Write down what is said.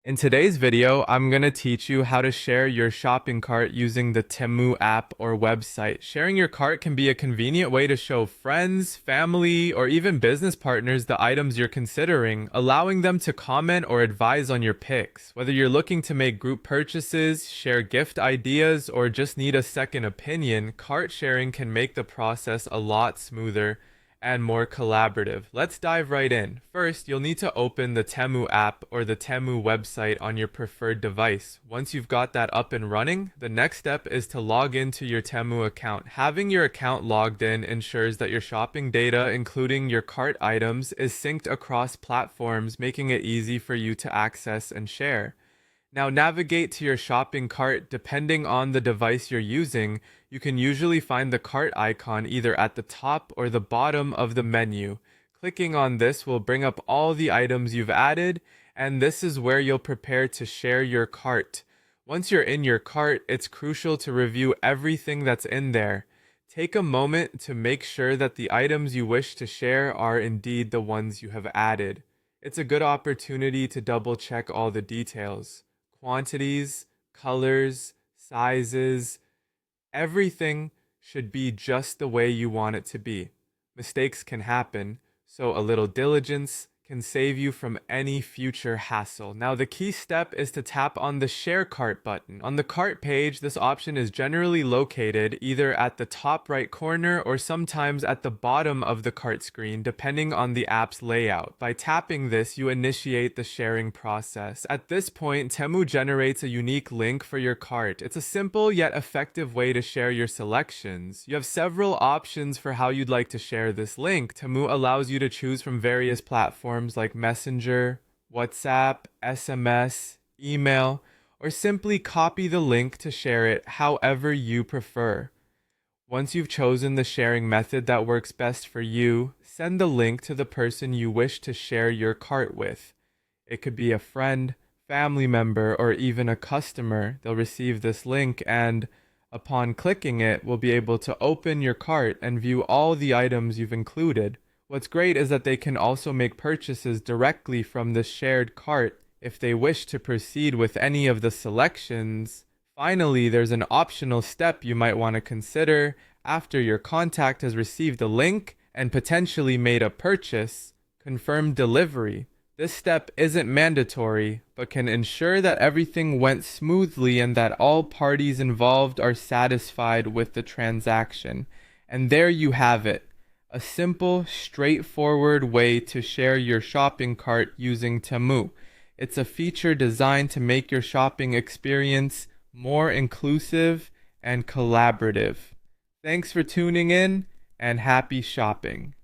In today's video, I'm going to teach you how to share your shopping cart using the Temu app or website. Sharing your cart can be a convenient way to show friends, family, or even business partners the items you're considering, allowing them to comment or advise on your picks. Whether you're looking to make group purchases, share gift ideas, or just need a second opinion, cart sharing can make the process a lot smoother and more collaborative. Let's dive right in. First, you'll need to open the Temu app or the Temu website on your preferred device. Once you've got that up and running, the next step is to log into your Temu account. Having your account logged in ensures that your shopping data, including your cart items, is synced across platforms, making it easy for you to access and share. Now navigate to your shopping cart. Depending on the device you're using, you can usually find the cart icon either at the top or the bottom of the menu. Clicking on this will bring up all the items you've added, and this is where you'll prepare to share your cart. Once you're in your cart, it's crucial to review everything that's in there. Take a moment to make sure that the items you wish to share are indeed the ones you have added. It's a good opportunity to double check all the details. Quantities, colors, sizes, everything should be just the way you want it to be. Mistakes can happen, so a little diligence can save you from any future hassle. Now, the key step is to tap on the Share Cart button. On the cart page, this option is generally located either at the top right corner or sometimes at the bottom of the cart screen, depending on the app's layout. By tapping this, you initiate the sharing process. At this point, Temu generates a unique link for your cart. It's a simple yet effective way to share your selections. You have several options for how you'd like to share this link. Temu allows you to choose from various platforms like Messenger, WhatsApp, SMS, email, or simply copy the link to share it however you prefer. Once you've chosen the sharing method that works best for you, send the link to the person you wish to share your cart with. It could be a friend, family member, or even a customer. They'll receive this link and, upon clicking it, will be able to open your cart and view all the items you've included. What's great is that they can also make purchases directly from the shared cart if they wish to proceed with any of the selections. Finally, there's an optional step you might want to consider after your contact has received the link and potentially made a purchase: confirm delivery. This step isn't mandatory, but can ensure that everything went smoothly and that all parties involved are satisfied with the transaction. And there you have it. A simple, straightforward way to share your shopping cart using Temu. It's a feature designed to make your shopping experience more inclusive and collaborative. Thanks for tuning in, and happy shopping.